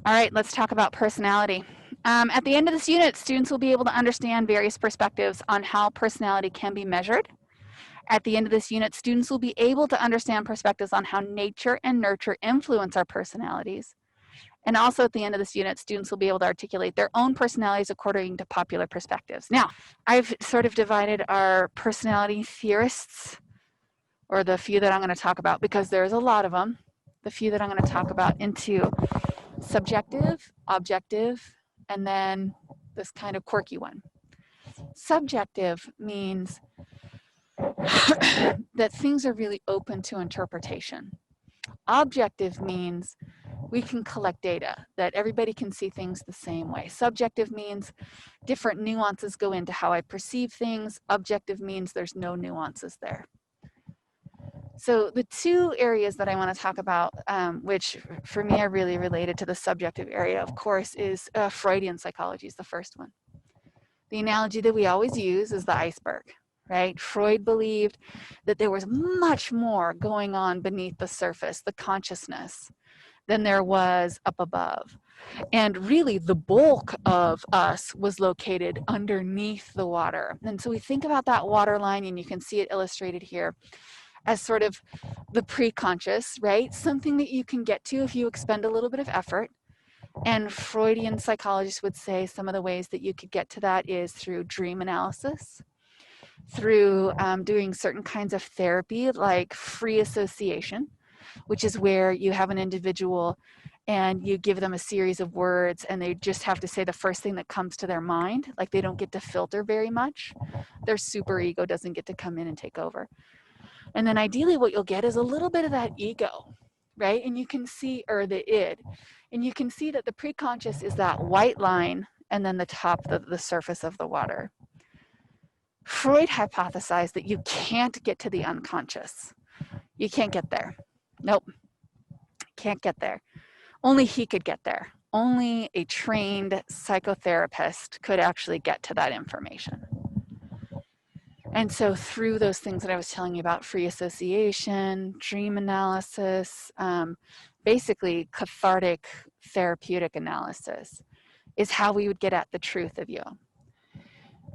All right, let's talk about personality. At the end of this unit, students will be able to understand various perspectives on how personality can be measured. At the end of this unit, students will be able to understand perspectives on how nature and nurture influence our personalities. And also at the end of this unit, students will be able to articulate their own personalities according to popular perspectives. Now, I've sort of divided our personality theorists, or the few that I'm going to talk about, because there's a lot of them, the few that I'm going to talk about, into subjective, objective, and then this kind of quirky one. Subjective means that things are really open to interpretation. Objective means we can collect data, that everybody can see things the same way. Subjective means different nuances go into how I perceive things. Objective means there's no nuances there. So the two areas that I want to talk about, which for me are really related to the subjective area, of course, is Freudian psychology is the first one. The analogy that we always use is the iceberg, right? Freud believed that there was much more going on beneath the surface, the consciousness, than there was up above. And really the bulk of us was located underneath the water. And so we think about that water line, and you can see it illustrated here, as sort of the pre-conscious, right? Something that you can get to if you expend a little bit of effort. And Freudian psychologists would say some of the ways that you could get to that is through dream analysis, through doing certain kinds of therapy like free association, which is where you have an individual and you give them a series of words and they just have to say the first thing that comes to their mind, like they don't get to filter very much. Their superego doesn't get to come in and take over. And then ideally what you'll get is a little bit of that ego, right? And you can see, or the id, and you can see that the preconscious is that white line and then the top, the surface of the water. Freud hypothesized that you can't get to the unconscious. You can't get there. Nope, can't get there. Only he could get there. Only a trained psychotherapist could actually get to that information. And so through those things that I was telling you about, free association, dream analysis, basically cathartic therapeutic analysis is how we would get at the truth of you.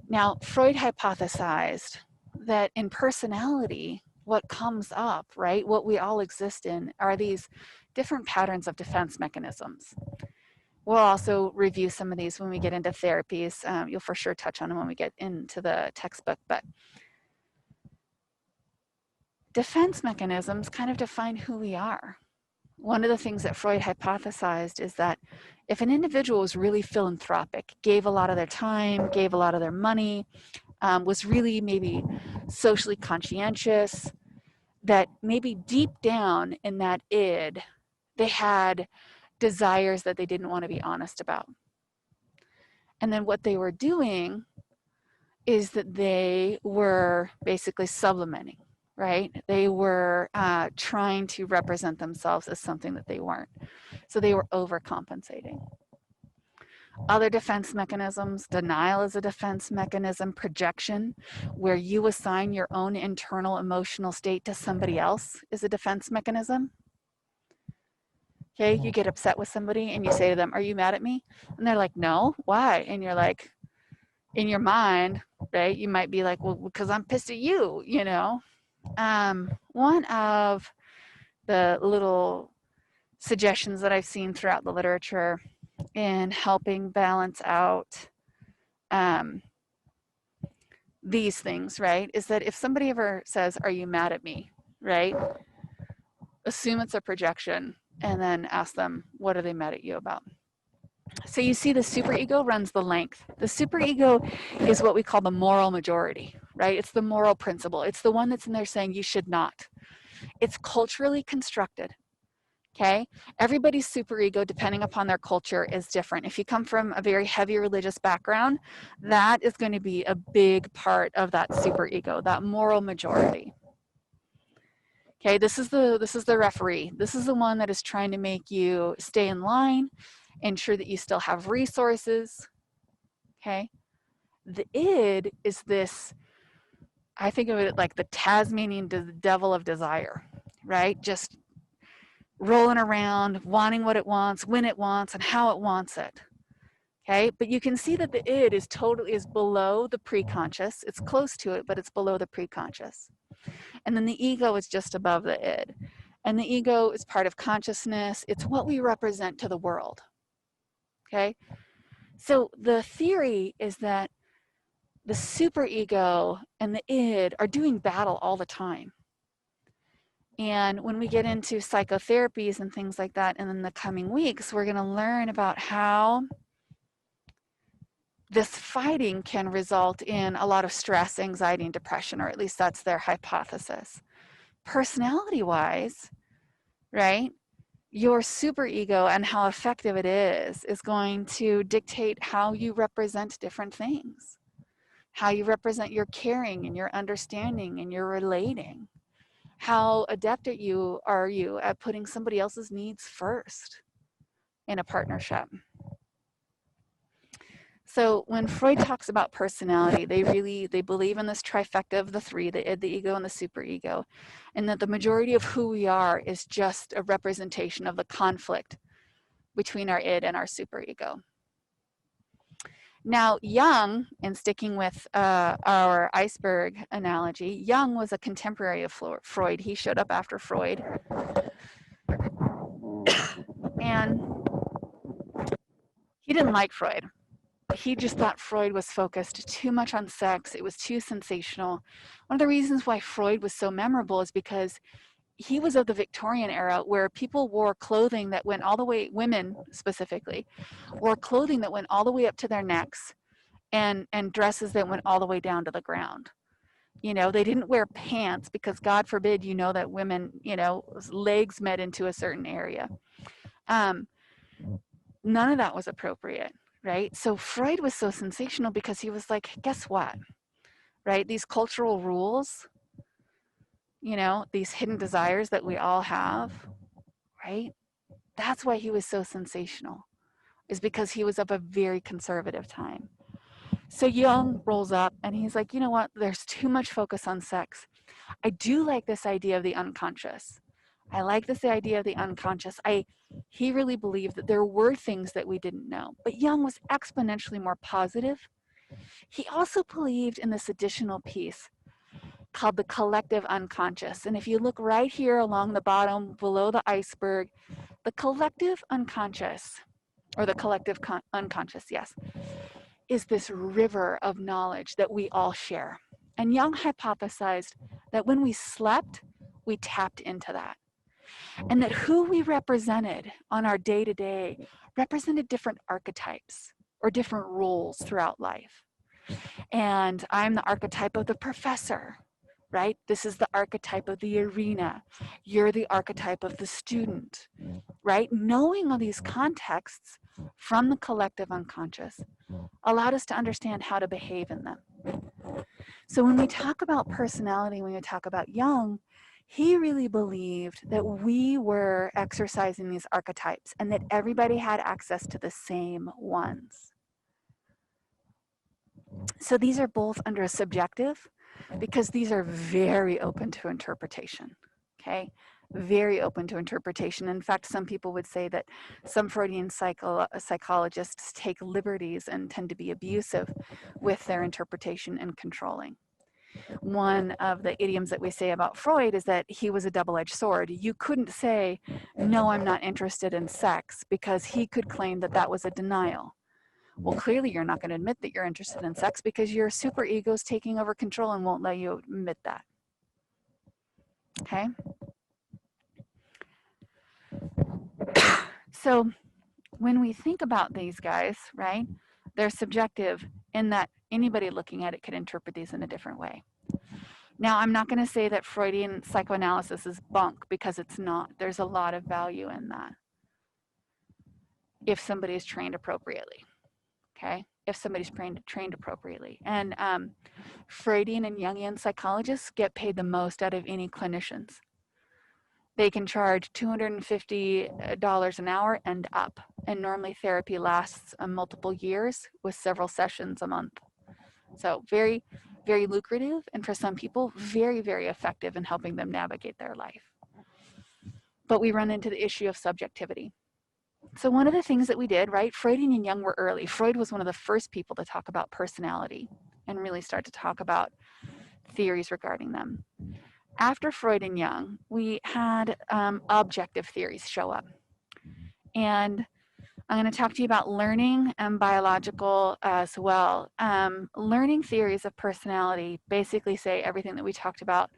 Now, Freud hypothesized that in personality, what comes up, right, what we all exist in are these different patterns of defense mechanisms. We'll also review some of these when we get into therapies. You'll for sure touch on them when we get into the textbook, but defense mechanisms kind of define who we are. One of the things that Freud hypothesized is that if an individual was really philanthropic, gave a lot of their time, gave a lot of their money, was really maybe socially conscientious, that maybe deep down in that id, they had desires that they didn't want to be honest about. And then what they were doing is that they were basically sublimating, right? They were trying to represent themselves as something that they weren't. So they were overcompensating. Other defense mechanisms, denial is a defense mechanism, projection, where you assign your own internal emotional state to somebody else is a defense mechanism. Okay, you get upset with somebody and you say to them, "Are you mad at me?" And they're like, "No, why?" And you're like, in your mind, right, you might be like, "Well, because I'm pissed at you," you know. One of the little suggestions that I've seen throughout the literature in helping balance out these things, right, is that if somebody ever says, "Are you mad at me?" right, assume it's a projection and then ask them, what are they mad at you about? So you see the superego runs the length. The superego is what we call the moral majority, right? It's the moral principle. It's the one that's in there saying you should not. It's culturally constructed, okay? Everybody's superego, depending upon their culture, is different. If you come from a very heavy religious background, that is going to be a big part of that superego, that moral majority. Okay, this is the referee. This is the one that is trying to make you stay in line, ensure that you still have resources. Okay, the id is this, I think of it like the Tasmanian devil of desire, right? Just rolling around, wanting what it wants, when it wants, and how it wants it. Okay, but you can see that the id is below the preconscious. It's close to it, but it's below the preconscious. And then the ego is just above the id. And the ego is part of consciousness. It's what we represent to the world. Okay, so the theory is that the superego and the id are doing battle all the time. And when we get into psychotherapies and things like that in the coming weeks, we're going to learn about how this fighting can result in a lot of stress, anxiety, and depression, or at least that's their hypothesis. Personality-wise, right, your superego and how effective it is going to dictate how you represent different things, how you represent your caring and your understanding and your relating. How adept are you at putting somebody else's needs first in a partnership? So when Freud talks about personality, they believe in this trifecta of the three, the id, the ego, and the superego, and that the majority of who we are is just a representation of the conflict between our id and our superego. Now, Jung, in sticking with our iceberg analogy, Jung was a contemporary of Freud. He showed up after Freud. And he didn't like Freud. He just thought Freud was focused too much on sex. It was too sensational. One of the reasons why Freud was so memorable is because he was of the Victorian era where people wore clothing that went all the way, women specifically, wore clothing that went all the way up to their necks and dresses that went all the way down to the ground. You know, they didn't wear pants because God forbid, you know, that women, you know, legs met into a certain area. None of that was appropriate, right? So Freud was so sensational because he was like, guess what, right? These cultural rules, you know, these hidden desires that we all have, right? That's why he was so sensational, is because he was of a very conservative time. So Jung rolls up and he's like, you know what? There's too much focus on sex. I do like this idea of the unconscious. I like this idea of the unconscious. He really believed that there were things that we didn't know. But Jung was exponentially more positive. He also believed in this additional piece called the collective unconscious. And if you look right here along the bottom below the iceberg, the collective unconscious, or the collective unconscious, yes, is this river of knowledge that we all share. And Jung hypothesized that when we slept, we tapped into that. And that who we represented on our day-to-day represented different archetypes or different roles throughout life. And I'm the archetype of the professor, right? This is the archetype of the arena. You're the archetype of the student, right? Knowing all these contexts from the collective unconscious allowed us to understand how to behave in them. So when we talk about personality, when we talk about Jung, he really believed that we were exercising these archetypes and that everybody had access to the same ones. So these are both under a subjective because these are very open to interpretation, okay? Very open to interpretation. In fact, some people would say that some Freudian psychologists take liberties and tend to be abusive with their interpretation and controlling. One of the idioms that we say about Freud is that he was a double-edged sword. You couldn't say, no, I'm not interested in sex, because he could claim that that was a denial. Well, clearly you're not going to admit that you're interested in sex because your superego is taking over control and won't let you admit that. Okay? So when we think about these guys, right, they're subjective in that anybody looking at it could interpret these in a different way. Now, I'm not going to say that Freudian psychoanalysis is bunk, because it's not. There's a lot of value in that if somebody is trained appropriately, okay? If somebody's trained appropriately. And Freudian and Jungian psychologists get paid the most out of any clinicians. They can charge $250 an hour and up. And normally therapy lasts multiple years with several sessions a month. So very, very lucrative, and for some people, very, very effective in helping them navigate their life. but we run into the issue of subjectivity. So one of the things that we did, right, Freudian and Jung were early. Freud was one of the first people to talk about personality and really start to talk about theories regarding them. After Freud and Jung, we had objective theories show up. And I'm going to talk to you about learning and biological as well. Learning theories of personality basically say everything that we talked about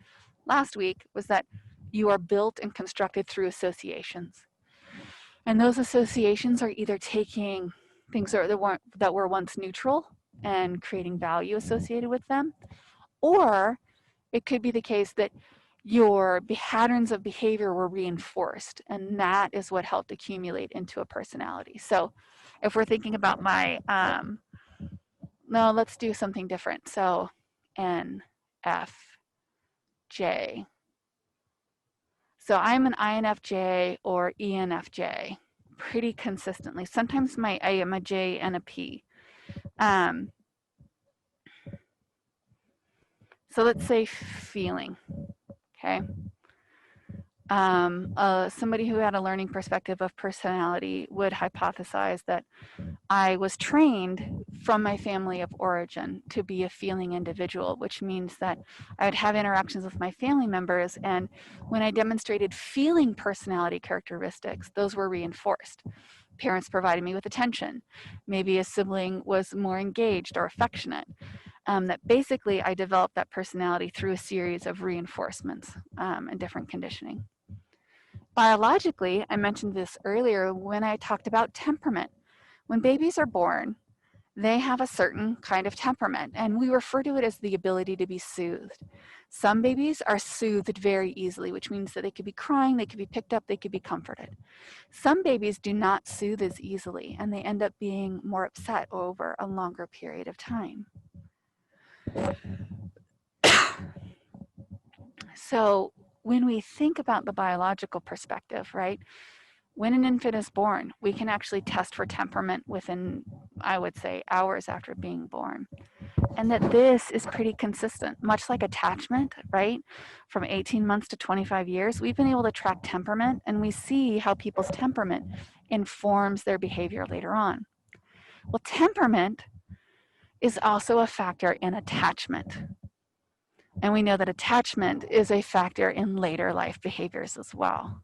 last week, was that you are built and constructed through associations. And those associations are either taking things that were once neutral and creating value associated with them, or it could be the case that your patterns of behavior were reinforced, and that is what helped accumulate into a personality. So if we're thinking about my, no, let's do something different. So N, F, J. So I'm an INFJ or ENFJ pretty consistently. Sometimes I am a J and a P. So let's say feeling, okay? Somebody who had a learning perspective of personality would hypothesize that I was trained from my family of origin to be a feeling individual, which means that I would have interactions with my family members, and when I demonstrated feeling personality characteristics, those were reinforced. Parents provided me with attention. Maybe a sibling was more engaged or affectionate. That basically I developed that personality through a series of reinforcements and different conditioning. Biologically, I mentioned this earlier when I talked about temperament. When babies are born, they have a certain kind of temperament, and we refer to it as the ability to be soothed. Some babies are soothed very easily, which means that they could be crying, they could be picked up, they could be comforted. Some babies do not soothe as easily, and they end up being more upset over a longer period of time. So when we think about the biological perspective, right, when an infant is born, we can actually test for temperament within, I would say, hours after being born. And that this is pretty consistent, much like attachment, right? From 18 months to 25 years, we've been able to track temperament, and we see how people's temperament informs their behavior later on. Well, temperament is also a factor in attachment. And we know that attachment is a factor in later life behaviors as well.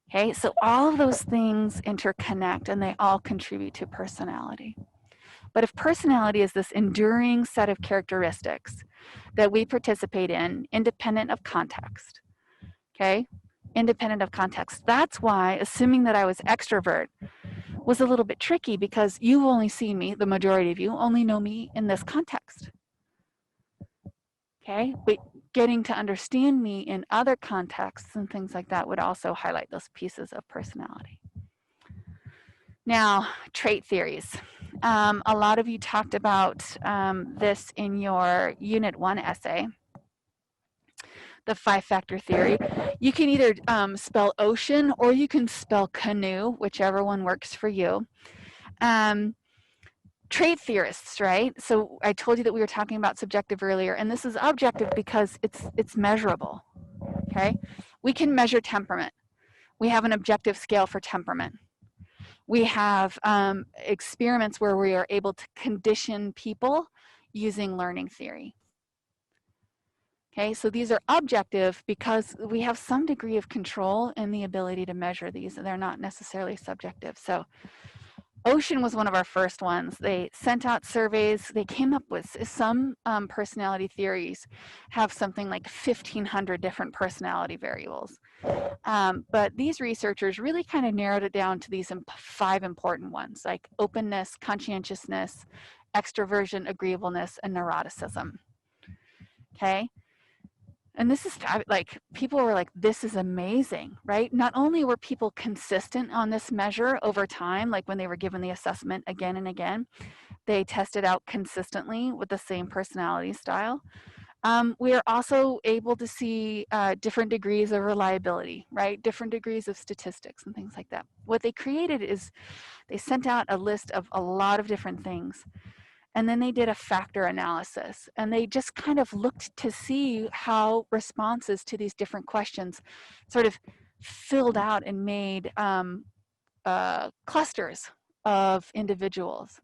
Okay, so all of those things interconnect, and they all contribute to personality. But if personality is this enduring set of characteristics that we participate in, independent of context, okay, independent of context, that's why assuming that I was extrovert was a little bit tricky, because you've only seen me, the majority of you only know me in this context. Okay, but getting to understand me in other contexts and things like that would also highlight those pieces of personality. Now, trait theories. A lot of you talked about this in your Unit 1 essay, the 5-factor theory. You can either spell ocean or you can spell canoe, whichever one works for you. Trait theorists, right? So I told you that we were talking about subjective earlier, and this is objective because it's measurable, okay? We can measure temperament. We have an objective scale for temperament. We have experiments where we are able to condition people using learning theory. Okay, so these are objective because we have some degree of control in the ability to measure these. They're not necessarily subjective. So Ocean was one of our first ones. They sent out surveys. They came up with some personality theories have something like 1,500 different personality variables. But these researchers really kind of narrowed it down to these 5 important ones, like openness, conscientiousness, extroversion, agreeableness, and neuroticism. Okay. And this is like, people were like, this is amazing, right? Not only were people consistent on this measure over time, like when they were given the assessment again and again, they tested out consistently with the same personality style. We are also able to see different degrees of reliability, right? Different degrees of statistics and things like that. What they created is they sent out a list of a lot of different things. And then they did a factor analysis, and they just kind of looked to see how responses to these different questions sort of filled out and made clusters of individuals,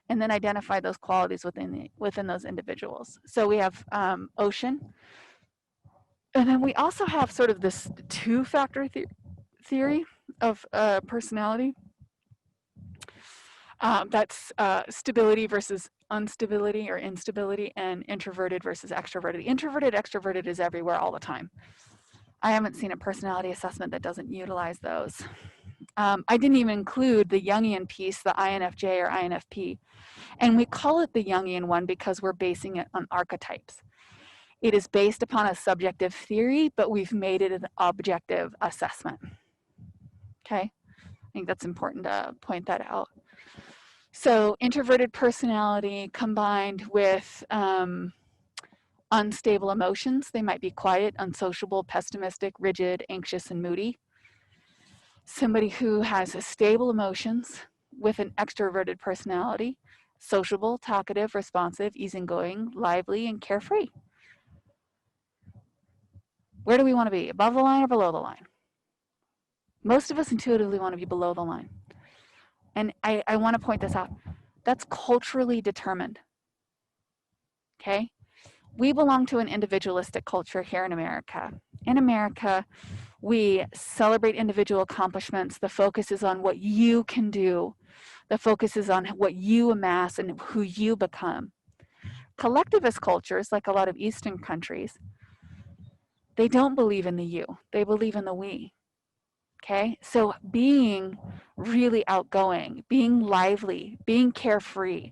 and then identified those qualities within those individuals. So we have ocean, and then we also have sort of this two-factor theory of personality. That's stability versus instability or instability, and introverted versus extroverted. Introverted, extroverted is everywhere all the time. I haven't seen a personality assessment that doesn't utilize those. I didn't even include the Jungian piece, the INFJ or INFP. And we call it the Jungian one because we're basing it on archetypes. It is based upon a subjective theory, but we've made it an objective assessment. Okay, I think that's important to point that out. So introverted personality combined with unstable emotions. They might be quiet, unsociable, pessimistic, rigid, anxious, and moody. Somebody who has stable emotions with an extroverted personality, sociable, talkative, responsive, easygoing, lively, and carefree. Where do we want to be? Above the line or below the line? Most of us intuitively want to be below the line. And I want to point this out. That's culturally determined. Okay? We belong to an individualistic culture here in America. In America, we celebrate individual accomplishments. The focus is on what you can do. The focus is on what you amass and who you become. Collectivist cultures, like a lot of Eastern countries, they don't believe in the you. They believe in the we. Okay? So being really outgoing, being lively, being carefree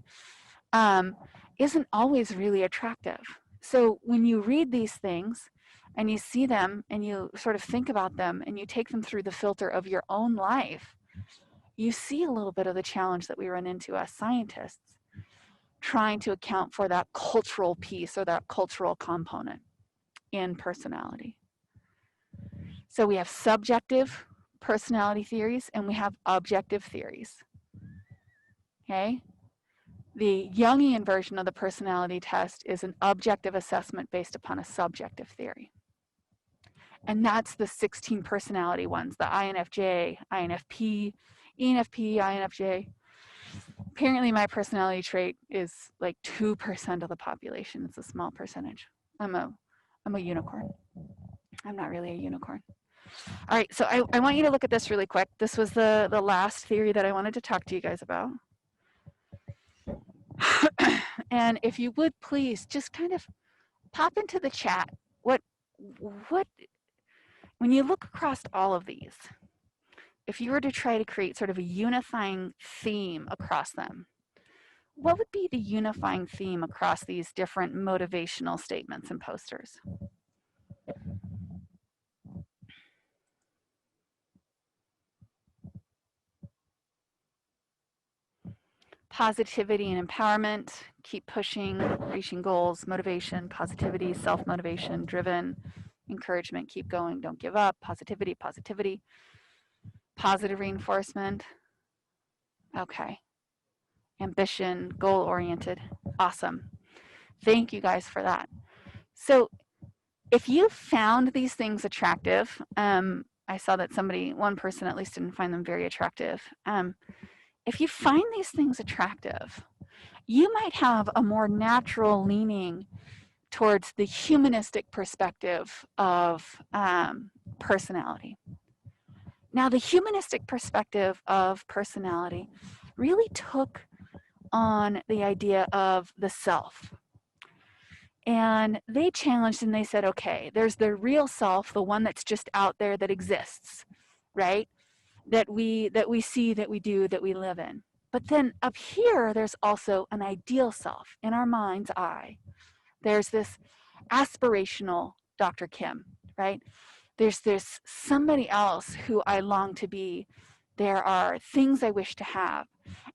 isn't always really attractive. So when you read these things and you see them and you sort of think about them and you take them through the filter of your own life, you see a little bit of the challenge that we run into as scientists, trying to account for that cultural piece or that cultural component in personality. So we have subjective personality theories and we have objective theories. Okay? The Jungian version of the personality test is an objective assessment based upon a subjective theory. And that's the 16 personality ones, the INFJ, INFP, ENFP, INFJ. Apparently my personality trait is like 2% of the population. It's a small percentage. I'm a unicorn. I'm not really a unicorn. All right, so I want you to look at this really quick. This was the last theory that I wanted to talk to you guys about. And if you would please just kind of pop into the chat what when you look across all of these, if you were to try to create sort of a unifying theme across them, what would be the unifying theme across these different motivational statements and posters? Positivity and empowerment, keep pushing, reaching goals, motivation, positivity, self-motivation, driven, encouragement, keep going, don't give up, positivity, positivity, positive reinforcement. Okay. Ambition, goal-oriented. Awesome. Thank you guys for that. So if you found these things attractive, I saw that one person at least didn't find them very attractive. If you find these things attractive, you might have a more natural leaning towards the humanistic perspective of personality. Now, the humanistic perspective of personality really took on the idea of the self. And they challenged and they said, okay, there's the real self, the one that's just out there that exists, right? That we see, that we do, that we live in. But then up here, there's also an ideal self in our mind's eye. There's this aspirational Dr. Kim, right? There's somebody else who I long to be. There are things I wish to have.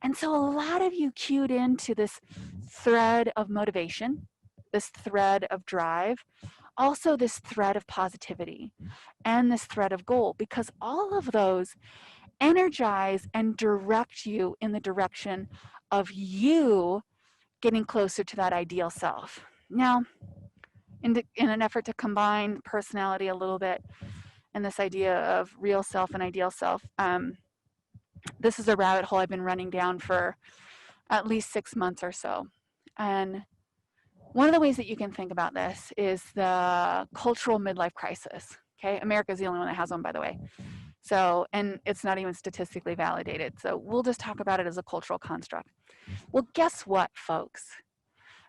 And so a lot of you cued into this thread of motivation, this thread of drive, also this thread of positivity, and this thread of goal, because all of those energize and direct you in the direction of you getting closer to that ideal self. Now, in an effort to combine personality a little bit, and this idea of real self and ideal self. This is a rabbit hole I've been running down for at least 6 months or so. And one of the ways that you can think about this is the cultural midlife crisis. Okay, America is the only one that has one, by the way. So, and it's not even statistically validated. So we'll just talk about it as a cultural construct. Well, guess what, folks?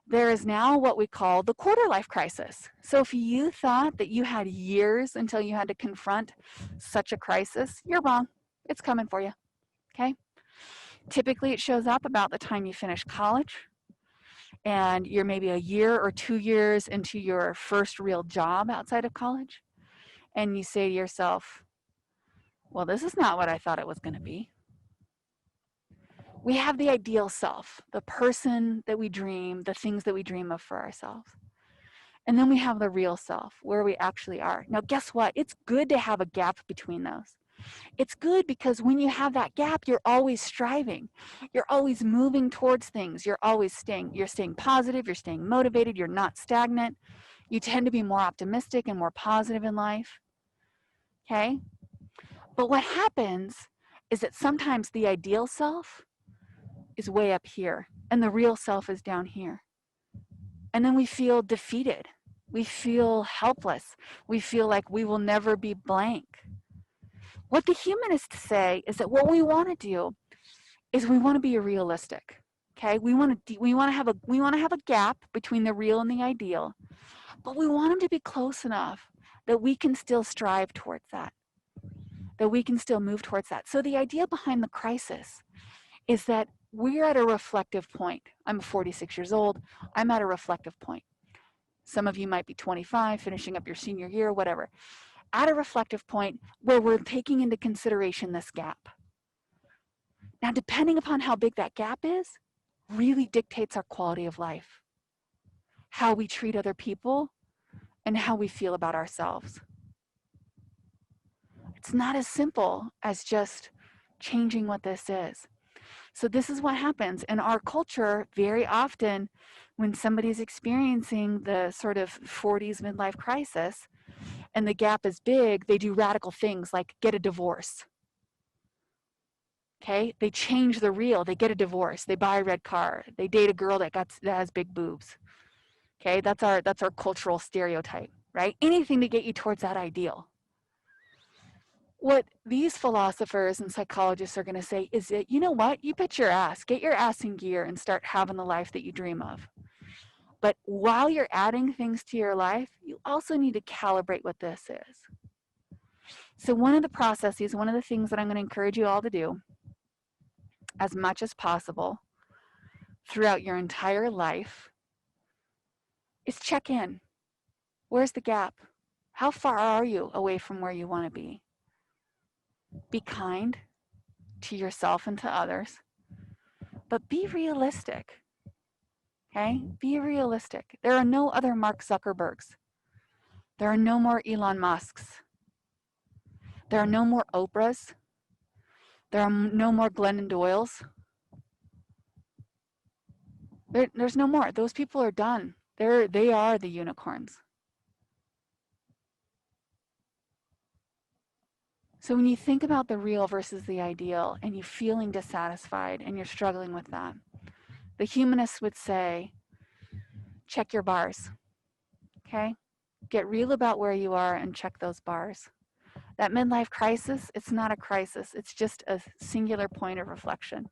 There is now what we call the quarter life crisis. So if you thought that you had years until you had to confront such a crisis, you're wrong. It's coming for you, okay? Typically, it shows up about the time you finish college, and you're maybe a year or 2 years into your first real job outside of college, and you say to yourself, well, this is not what I thought it was going to be. We have the ideal self, the person that we dream, the things that we dream of for ourselves. And then we have the real self, where we actually are. Now, guess what? It's good to have a gap between those. It's good because when you have that gap, you're always striving. You're always moving towards things. You're staying positive, you're staying motivated, you're not stagnant. You tend to be more optimistic and more positive in life. Okay? But what happens is that sometimes the ideal self is way up here and the real self is down here. And then we feel defeated. We feel helpless. We feel like we will never be blank. What the humanists say is that what we want to do is we want to be realistic. Okay? We want to have a gap between the real and the ideal, but we want them to be close enough that we can still strive towards that we can still move towards that. So the idea behind the crisis is that we're at a reflective point. I'm 46 years old. I'm at a reflective point. Some of you might be 25, finishing up your senior year, whatever. At a reflective point where we're taking into consideration this gap. Now, depending upon how big that gap is, really dictates our quality of life, how we treat other people, and how we feel about ourselves. It's not as simple as just changing what this is. So this is what happens in our culture very often when somebody's experiencing the sort of 40s midlife crisis and the gap is big, they do radical things like get a divorce. Okay, they change the real, they get a divorce, they buy a red car, they date a girl that has big boobs. Okay, that's our cultural stereotype, right? Anything to get you towards that ideal. What these philosophers and psychologists are going to say is that, you know what, you bet your ass, get your ass in gear and start having the life that you dream of. But while you're adding things to your life, you also need to calibrate what this is. So one of the processes, one of the things that I'm going to encourage you all to do as much as possible throughout your entire life is check in. Where's the gap? How far are you away from where you want to be? Be kind to yourself and to others, but be realistic. Okay? Be realistic. There are no other Mark Zuckerbergs. There are no more Elon Musks. There are no more Oprahs. There are no more Glennon Doyles. There's no more. Those people are done. They are the unicorns. So when you think about the real versus the ideal and you're feeling dissatisfied and you're struggling with that, the humanists would say, check your bars, okay? Get real about where you are and check those bars. That midlife crisis, it's not a crisis. It's just a singular point of reflection.